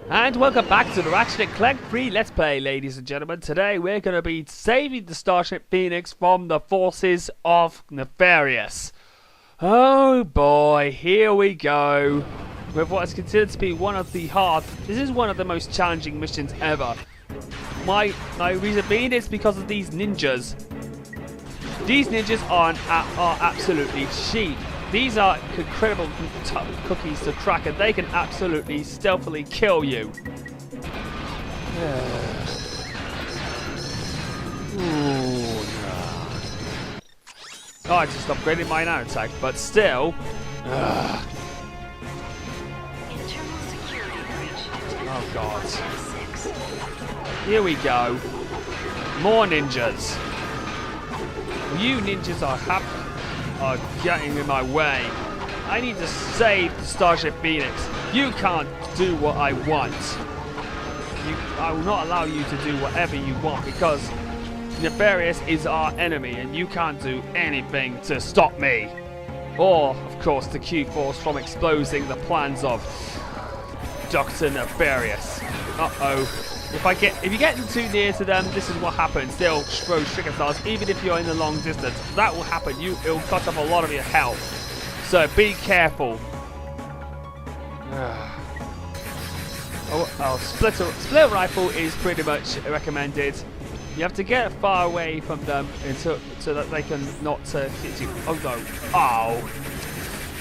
And welcome back to the Ratchet Clank 3 Let's Play, ladies and gentlemen. Today we're going to be saving the Starship Phoenix from the forces of Nefarious. Oh boy, here we go. With what is considered to be one of the this is one of the most challenging missions ever. My reason being is because of these ninjas. These ninjas are absolutely cheap. These are incredible cookies to crack, and they can absolutely stealthily kill you. Oh, I just upgraded my nanotech, but still. Oh god. Here we go. More ninjas. You ninjas are getting in my way. I need to save the Starship Phoenix. You can't do what I want. I will not allow you to do whatever you want because Nefarious is our enemy and you can't do anything to stop me. Or, of course, to keep us from exposing the plans of Dr. Nefarious. Uh-oh. If you get too near to them, this is what happens. They'll throw trigger stars, even if you're in a long distance. That will happen. It'll cut off a lot of your health. So be careful. Split rifle is pretty much recommended. You have to get far away from them so that they can not hit you. Oh no! Oh,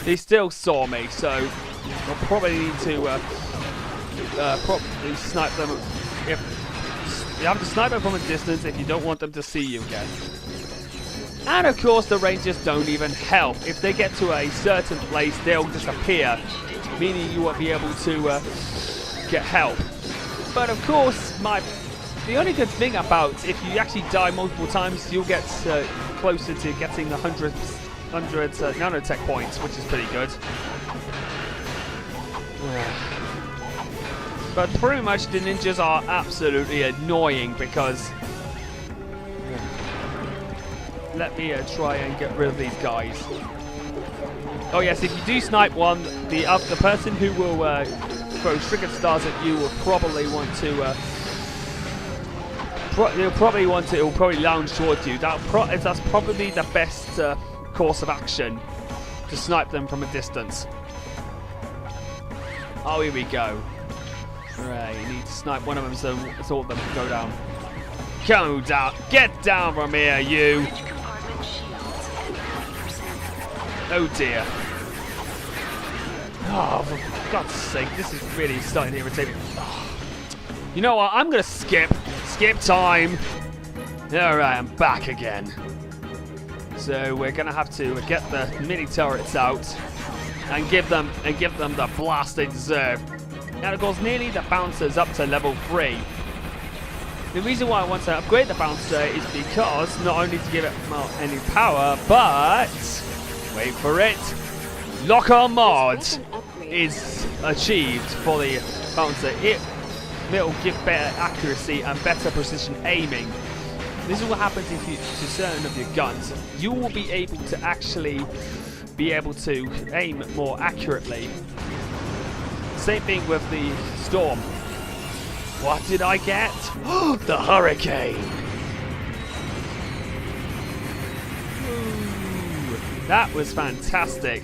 they still saw me, so I'll probably need to probably snipe them. If you have to snipe them from a distance if you don't want them to see you again. And of course the Rangers don't even help. If they get to a certain place, they'll disappear, meaning you won't be able to get help. But of course, the only good thing about if you actually die multiple times, you'll get closer to getting 100 nanotech points, which is pretty good. But pretty much the ninjas are absolutely annoying because... Let me try and get rid of these guys. Oh yes, if you do snipe one, the person who will throw trigger stars at you will probably want to... it will probably lounge towards you. That's probably the best course of action, to snipe them from a distance. Oh, here we go. Right, you need to snipe one of them so all of them can go down. Go down! Get down from here, you! Oh dear. Oh, for God's sake, this is really starting to irritate me. Oh. You know what, I'm gonna skip time! Alright, I'm back again. So we're gonna have to get the mini turrets out and give them the blast they deserve. And of course, nearly the bouncer's up to level 3. The reason why I want to upgrade the bouncer is because not only to give it any power, but wait for it, locker mod is achieved for the bouncer. It'll give better accuracy and better precision aiming. This is what happens if you to certain of your guns. You will be able to actually aim more accurately. Same thing with the storm. What did I get? The hurricane! Ooh, that was fantastic.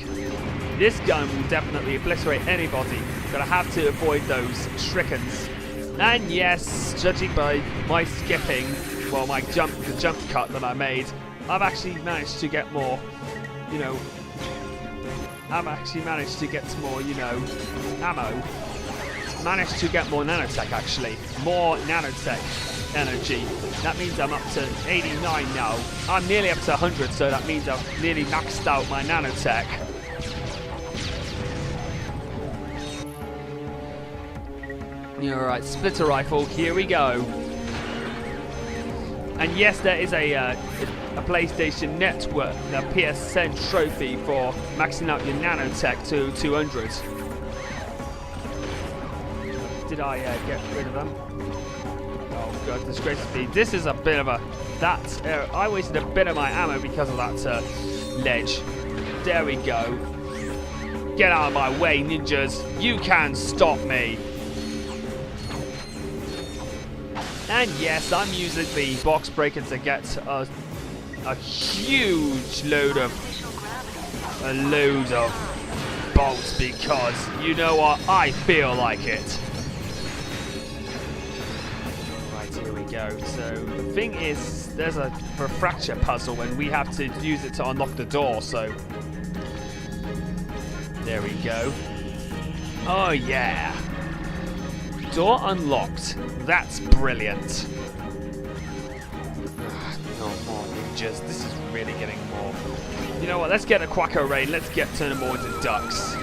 This gun will definitely obliterate anybody, but I have to avoid those shurikens. And yes, judging by my skipping, well, the jump cut that I made, I've actually managed to get more, ammo. Managed to get more nanotech, actually. More nanotech energy. That means I'm up to 89 now. I'm nearly up to 100, so that means I've nearly maxed out my nanotech. Alright, splitter rifle, here we go. And yes, there is a PlayStation Network, the PSN trophy for maxing out your nanotech to 200. Did I get rid of them? Oh god, disgracefully. This is a bit of a... I wasted a bit of my ammo because of that ledge. There we go. Get out of my way, ninjas. You can stop me. And yes, I'm using the box breaker to get a huge load of bolts because you know what, I feel like it. Right, here we go. So the thing is, there's a fracture puzzle and we have to use it to unlock the door, so there we go. Oh yeah. Door unlocked. That's brilliant. No more ninjas. This is really getting more. You know what? Let's get a Quacko Rain. Let's turn them all into ducks.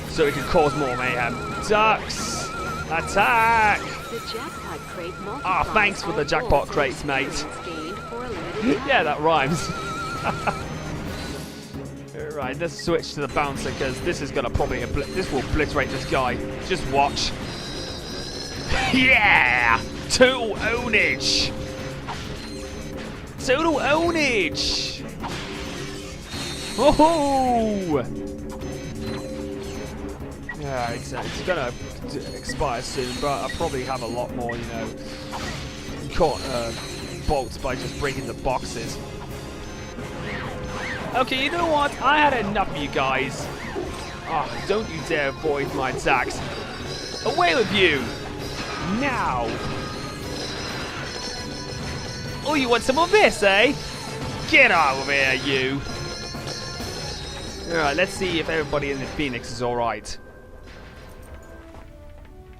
So we can cause more mayhem. Ducks! Attack! Ah, thanks for the jackpot crates, mate. Yeah, that rhymes. Right, let's switch to the bouncer because this is gonna probably this will obliterate this guy. Just watch. Yeah! Total ownage! Total ownage! Oh! Yeah, it's gonna expire soon, but I'll probably have a lot more, you know, bolts by just breaking the boxes. Okay, you know what? I had enough of you guys. Oh, don't you dare avoid my attacks. Away with you! Now! Oh, you want some of this, eh? Get out of here, you! Alright, let's see if everybody in the Phoenix is alright.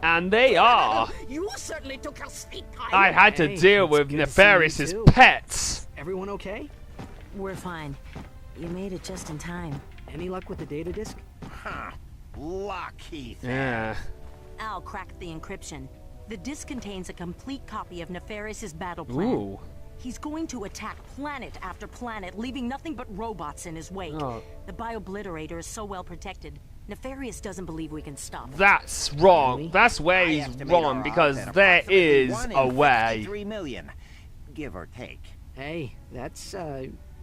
And they are! You certainly took a sweet time. I had to deal with Nefarious's pets! Everyone okay? We're fine. You made it just in time. Any luck with the data disk? Huh. Lucky. Yeah. Al cracked the encryption. The disk contains a complete copy of Nefarious's battle plan. Ooh. He's going to attack planet after planet, leaving nothing but robots in his wake. Oh. The Bio-Blitorator is so well protected. Nefarious doesn't believe we can stop it. That's wrong. That's where he's wrong because there is a way. 3 million, give or take. Hey, that's,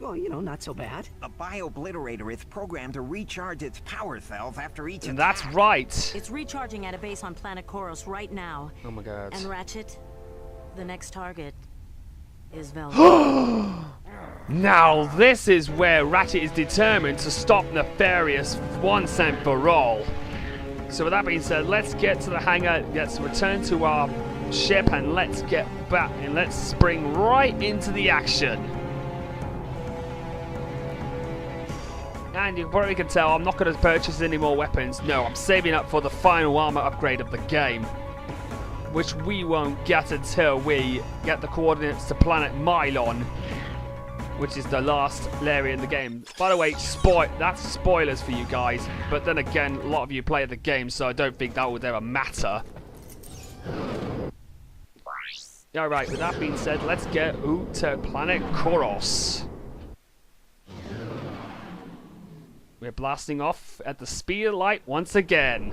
well, you know, not so bad. The Bio-Blitorator is programmed to recharge its power cells after each And attack. that's right. It's recharging at a base on planet Koros right now. Oh my god. And Ratchet, the next target is Veldin. Now this is where Ratchet is determined to stop Nefarious once and for all. So with that being said, let's get to the hangar, let's return to our ship and let's get back and let's spring right into the action. And you probably can tell I'm not going to purchase any more weapons. No, I'm saving up for the final armor upgrade of the game, which we won't get until we get the coordinates to planet Mylon, which is the last area in the game. By the way, that's spoilers for you guys, but then again, a lot of you play the game, so I don't think that would ever matter. Alright, with that being said, let's get to planet Koros. We're blasting off at the speed of light once again.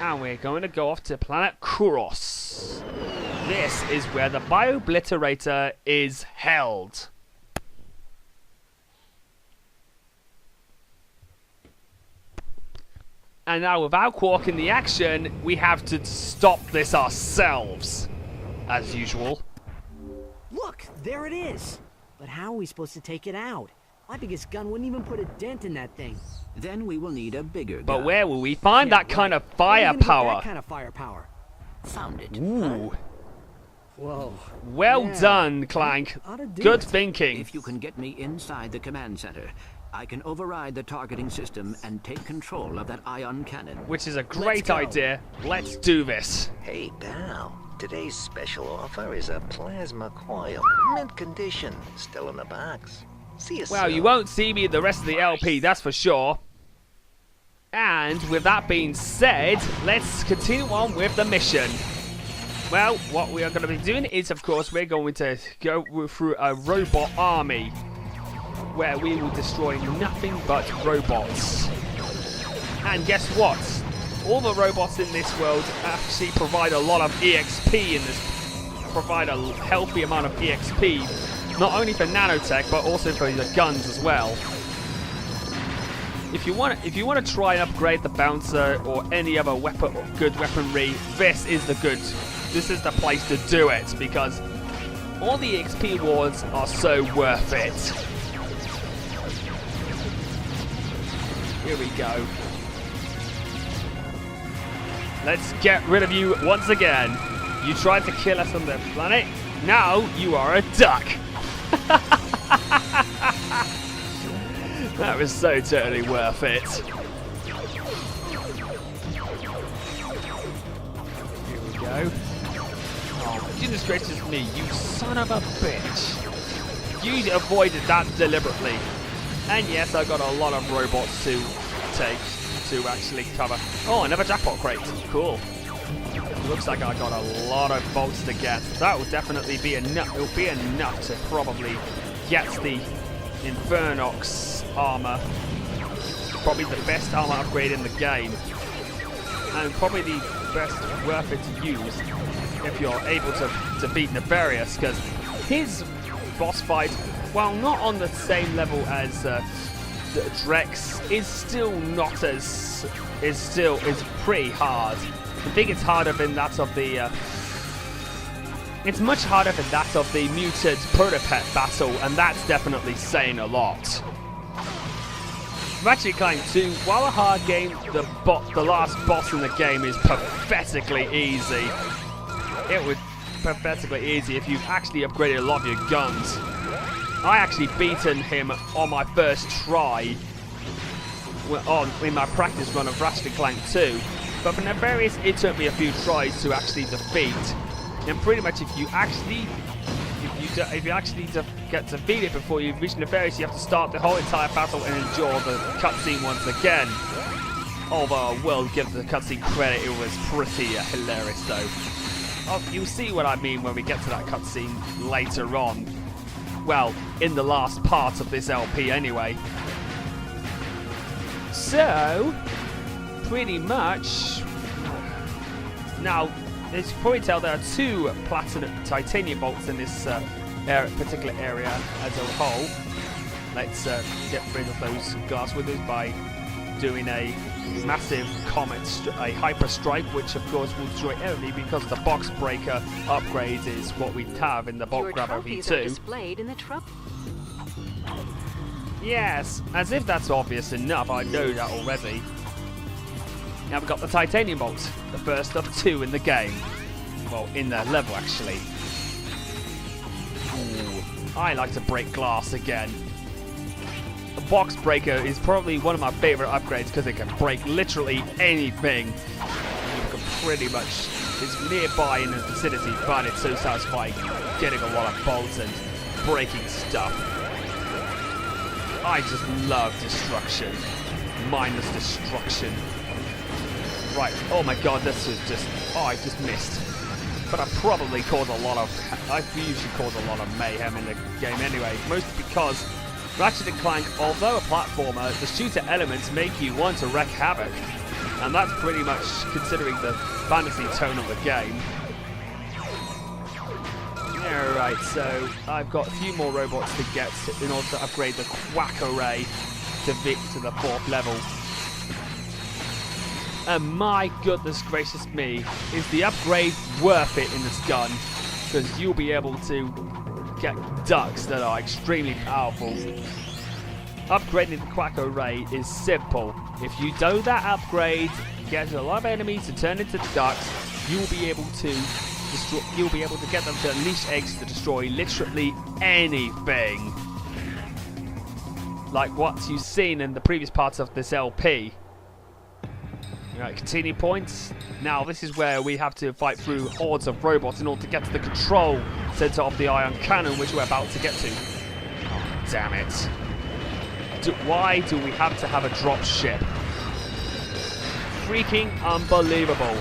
And we're going to go off to planet Koros. This is where the Bio-Blitorator is held. And now without quarking the action, we have to stop this ourselves. As usual. Look, there it is. But how are we supposed to take it out? My biggest gun wouldn't even put a dent in that thing. Then we will need a bigger gun. But where will we find that kind of Where are you gonna get firepower? that kind of firepower. Found it. Ooh. Whoa. Well Yeah. done, Clank. Ought to do Good it. thinking. If you can get me inside the command center, I can override the targeting system and take control of that ion cannon. Which is a great go. idea. Let's do this. Hey, pal. Today's special offer is a plasma coil. Mint condition. Still in the box. See you Well, soon. you won't see me in the rest of the LP, that's for sure. And with that being said, let's continue on with the mission. Well, what we are going to be doing is, of course, we're going to go through a robot army where we will destroy nothing but robots. And guess what? All the robots in this world actually provide a lot of EXP in this, provide a healthy amount of EXP, not only for nanotech, but also for the guns as well. if you want to try and upgrade the bouncer or any other weapon or good weaponry, this is the place to do it, because all the XP rewards are so worth it. Here we go. Let's get rid of you once again. You tried to kill us on the planet. Now you are a duck. That was so totally worth it. Here we go. Oh, goodness gracious me, you son of a bitch. You avoided that deliberately. And yes, I got a lot of robots to take to actually cover. Oh, another jackpot crate. Cool. Looks like I got a lot of bolts to get. That will definitely be enough. It will be enough to probably get the Infernox armor. Probably the best armor upgrade in the game. And probably the best worth it to use if you're able to defeat Nefarious, because his boss fight, while not on the same level as Drex, is pretty hard. I think it's harder than that of the. It's much harder than that of the muted Protopet battle, and that's definitely saying a lot. Ratchet Clank 2, while a hard game, the last boss in the game is pathetically easy. It was pathetically easy if you've actually upgraded a lot of your guns. I actually beaten him on my first try in my practice run of Ratchet Clank 2. But for Nefarious, it took me a few tries to actually defeat. And pretty much, if you actually get defeated before you reach Nefarious, you have to start the whole entire battle and endure the cutscene once again. Although I will give the cutscene credit, it was pretty hilarious though. Oh, you'll see what I mean when we get to that cutscene later on. Well, in the last part of this LP anyway. So, pretty much. Now, as you can probably tell, there are 2 titanium bolts in this particular area as a whole. Let's get rid of those glass windows by doing a massive a hyper strike, which of course will destroy everything, because the box breaker upgrade is what we have in the Bolt Grabber V2. Are displayed in the Yes, as if that's obvious enough. I know that already. Now we've got the titanium bolts, the first of 2 in the game. Well, in the level actually. Ooh, I like to break glass again. The box breaker is probably one of my favorite upgrades because it can break literally anything. You can pretty much, it's nearby in the vicinity, but it's so satisfying getting a lot of bolts and breaking stuff. I just love destruction. Mindless destruction. Right, oh my god, this was just, I just missed. But I probably usually cause a lot of mayhem in the game anyway, mostly because Ratchet & Clank, although a platformer, the shooter elements make you want to wreak havoc. And that's pretty much considering the fantasy tone of the game. Alright, so I've got a few more robots to get in order to upgrade the Quack Array to the 4th level. And my goodness gracious me, is the upgrade worth it in this gun? Because you'll be able to get ducks that are extremely powerful. Upgrading the Quack Array is simple. If you do that upgrade, get a lot of enemies to turn into ducks, you'll be able to get them to unleash eggs to destroy literally anything. Like what you've seen in the previous parts of this LP. Right, continue points. Now this is where we have to fight through hordes of robots in order to get to the control center of the ion cannon, which we're about to get to. Oh, damn it. Why do we have to have a drop ship? Freaking unbelievable.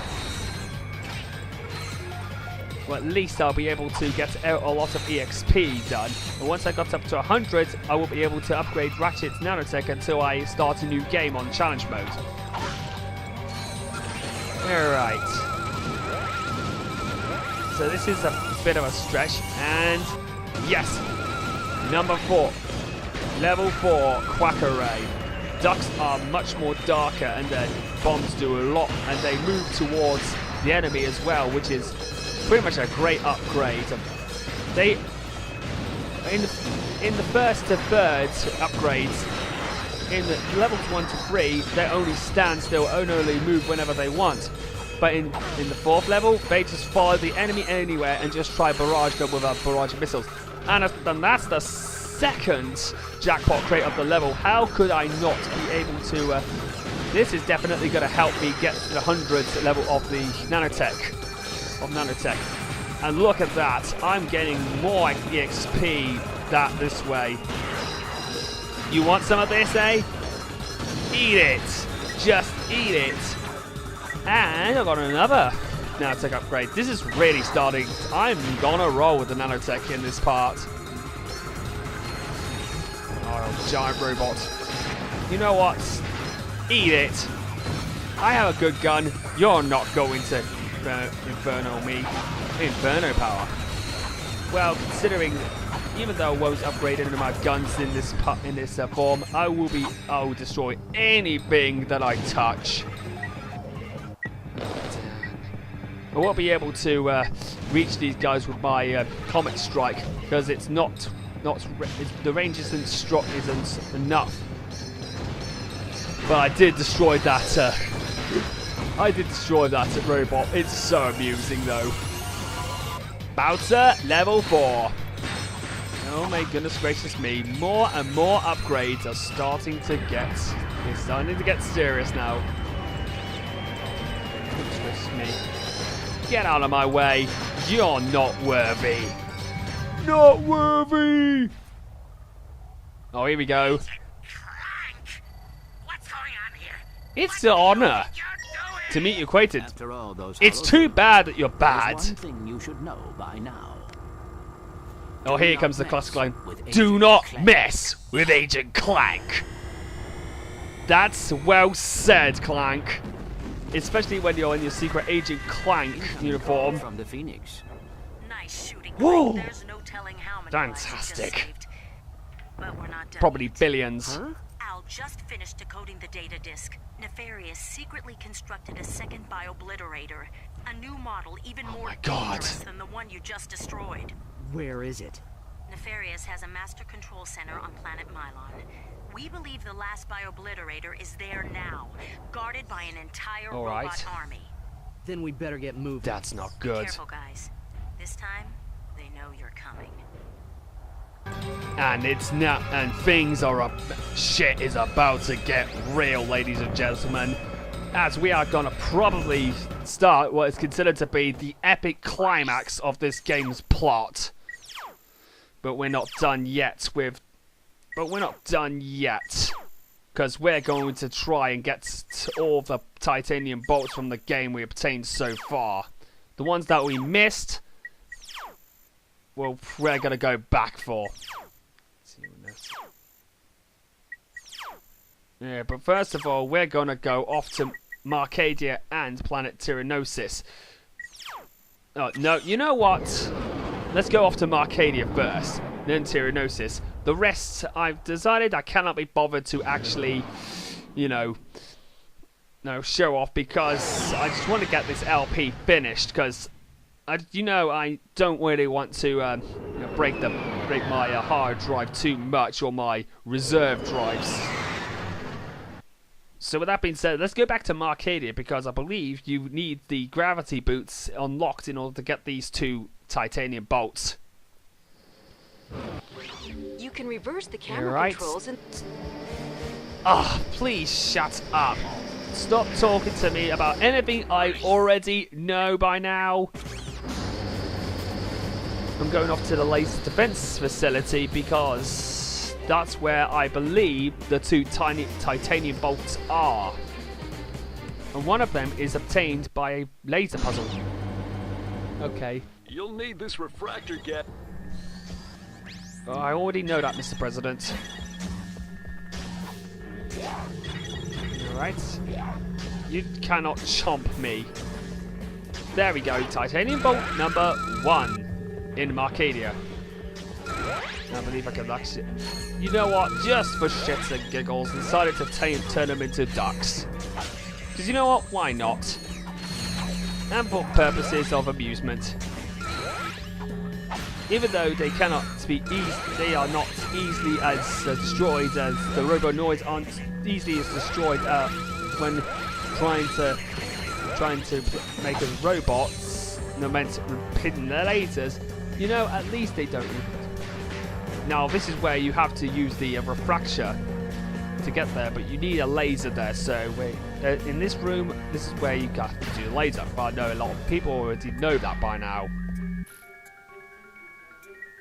Well, at least I'll be able to get a lot of EXP done. And once I got up to 100, I will be able to upgrade Ratchet's nanotech until I start a new game on challenge mode. Alright. So this is a bit of a stretch, and yes, number 4. Level 4 Quack Array. ducks are much more darker, and their bombs do a lot, and they move towards the enemy as well, which is pretty much a great upgrade. They in the first to third upgrades, in the levels 1 to 3, they only stand still and only move whenever they want. But in the 4th level, they just follow the enemy anywhere and just try barrage them with a barrage of missiles. And that's the second jackpot crate of the level. How could I not be able to... this is definitely going to help me get to the 100th level of the nanotech. And look at that. I'm getting more EXP this way. You want some of this, eh? Eat it. Just eat it. And I got another nanotech upgrade. This is really starting. I'm gonna roll with the nanotech in this part. Oh, giant robot. You know what? Eat it. I have a good gun. You're not going to inferno me. Inferno power. Well, considering, even though I was upgrading my guns in this form, I will destroy anything that I touch. I won't be able to reach these guys with my comet strike because it's the range isn't enough. But I did destroy that. Robot. It's so amusing though. Bowser level 4. Oh my goodness gracious me! More and more upgrades are starting to get. It's starting to get serious now. Goodness gracious me! Get out of my way! You're not worthy. Not worthy. Oh, here we go. What's going on here? It's an honor to meet you acquainted. After all those It's too bad that you're bad. There's one thing you should know by now. Oh, here comes the classic line. Do not mess with Agent Clank. That's well said, Clank. Especially when you're in your secret Agent Clank uniform. From the Phoenix. Nice shooting. Whoa. There's no telling how many Fantastic. lives you just saved. But we're not done Probably yet. billions. Huh? Al just finished decoding the data disk. Nefarious secretly constructed a second Bio-Blitorator. A new model even more my God. dangerous than the one you just destroyed. Where is it? Nefarious has a master control center on planet Mylon. We believe the last Bio-Blitorator is there now, guarded by an entire All robot right. army. Then we better get moving. That's not good. Careful, guys. This time, they know you're coming. And it's not, and things are up. Shit is about to get real, ladies and gentlemen. As we are gonna probably start what is considered to be the epic climax of this game's plot. But we're not done yet because we're going to try and get all the titanium bolts from the game we obtained so far. The ones that we missed, well, we're going to go back for. Yeah, but first of all, we're going to go off to Marcadia and planet Tyrannosis. Oh, no, you know what? Let's go off to Marcadia first, then Tyrannosis. The rest, I've decided I cannot be bothered to actually, show off because I just want to get this LP finished because, I don't really want to break my hard drive too much or my reserve drives. So with that being said, let's go back to Marcadia because I believe you need the gravity boots unlocked in order to get these 2 titanium bolts. You can reverse the camera Right. controls and... Ah, please shut up. Stop talking to me about anything I already know by now. I'm going off to the laser defense facility because that's where I believe the 2 tiny titanium bolts are. And one of them is obtained by a laser puzzle. Okay. You'll need this refractor gap. Oh, I already know that, Mr. President. Alright. You cannot chomp me. There we go. Titanium bolt number 1 in Marcadia. I believe I can actually... You know what? Just for shits and giggles, decided to turn them into ducks. Because you know what? Why not? And for purposes of amusement. Even though they cannot be they are not easily as destroyed as the Robonoids aren't easily as destroyed when trying to make a robots, no meant hitting their lasers. You know, at least they don't. Now this is where you have to use the refractor to get there, but you need a laser there. So in this room, this is where you got to do the laser. But I know a lot of people already know that by now.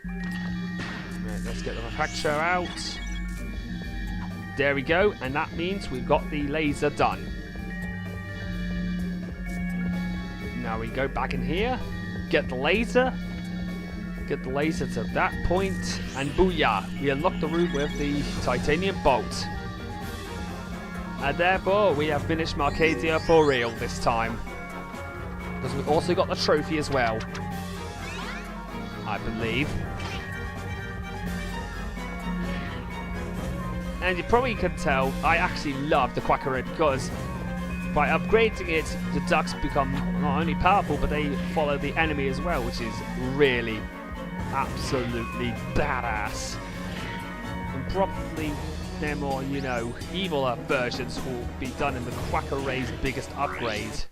Right, let's get the refractor out. There we go, and that means we've got the laser done. Now we go back in here, get the laser to that point, and booyah! We unlock the room with the titanium bolt. And therefore, we have finished Marcadia for real this time. Because we've also got the trophy as well, I believe. And you probably can tell, I actually love the Quackerid because by upgrading it, the ducks become not only powerful, but they follow the enemy as well, which is really, absolutely badass. And probably their more, you know, evil versions will be done in the Quackeray's biggest upgrade.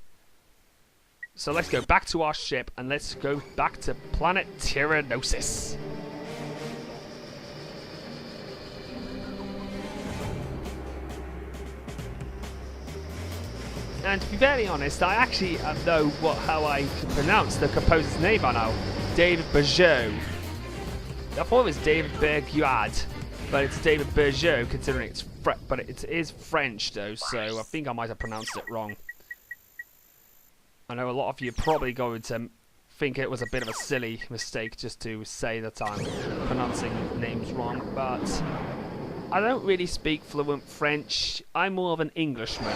So let's go back to our ship and let's go back to planet Tyrannosis. And to be very honest, I actually know how I can pronounce the composer's name by now. David Bergeau. I thought it was David Berguad, but it's David Bergeau, considering it's but it is French though, so I think I might have pronounced it wrong. I know a lot of you are probably going to think it was a bit of a silly mistake just to say that I'm pronouncing names wrong, but I don't really speak fluent French. I'm more of an Englishman.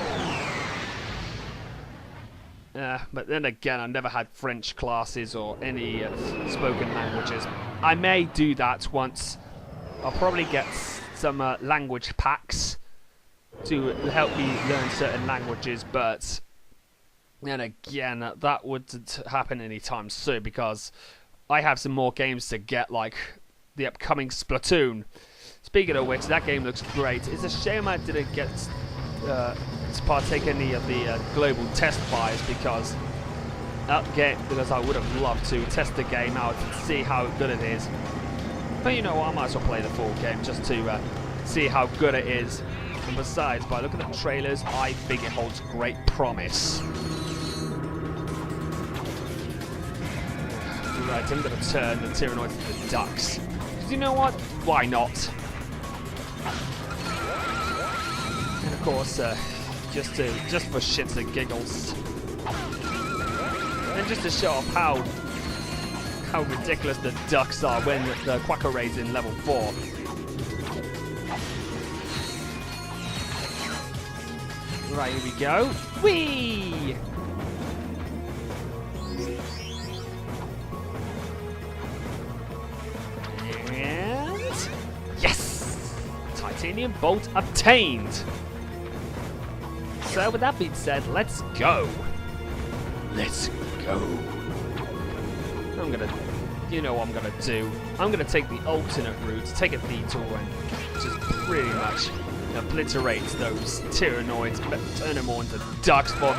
But then again, I've never had French classes or any spoken languages. I may do that once. I'll probably get some language packs to help me learn certain languages, but then again, that wouldn't happen anytime soon because I have some more games to get, like the upcoming Splatoon. Speaking of which, that game looks great. It's a shame I didn't get to partake in any of the global test fires because I would have loved to test the game out and see how good it is. But you know what, I might as well play the full game just to see how good it is. And besides, by looking at the trailers, I think it holds great promise. Right, I'm going to turn the Tyrannoids into ducks. You know what? Why not? And of course, just for shits and giggles, and just to show off how ridiculous the ducks are when the Quackeray's in level 4. Right, here we go. Whee! And yes! Titanium bolt obtained! So with that being said, let's go! Let's go! You know what I'm gonna do. I'm gonna take the alternate route, take a detour and just pretty much obliterate those Tyrannoids, but turn them all into ducks for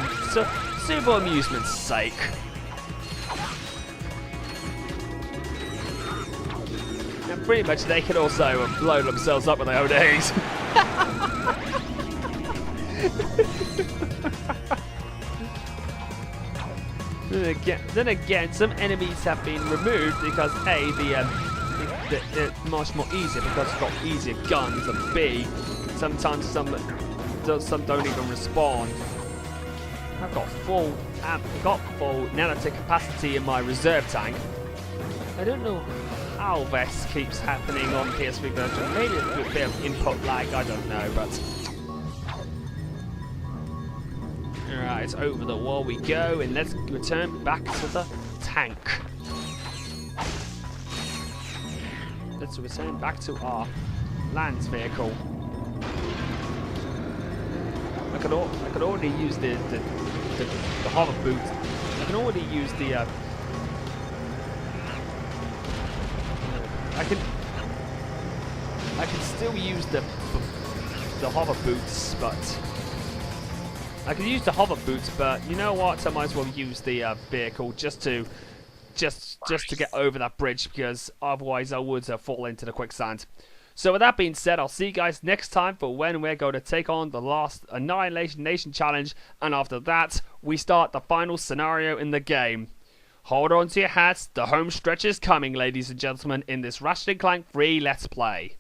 super amusement's sake. And pretty much they can also blow themselves up with their own eggs. Then again, some enemies have been removed because A, they're much more easier because it's got easier guns, and B, sometimes some don't even respawn. I've got full nanotech capacity in my reserve tank. I don't know how this keeps happening on PS3 version. Maybe it's a bit of input lag, I don't know, but alright, over the wall we go, and let's return back to the tank. Let's return back to our land vehicle. I could already use the hover boot. I can already use the I can still use the hover boots, but I can use the hover boots, but you know what? I might as well use the vehicle just to get over that bridge, because otherwise I would fall into the quicksand. So with that being said, I'll see you guys next time for when we're going to take on the last Annihilation Nation challenge, and after that we start the final scenario in the game. Hold on to your hats, the home stretch is coming, ladies and gentlemen, in this Ratchet Clank 3 Let's Play.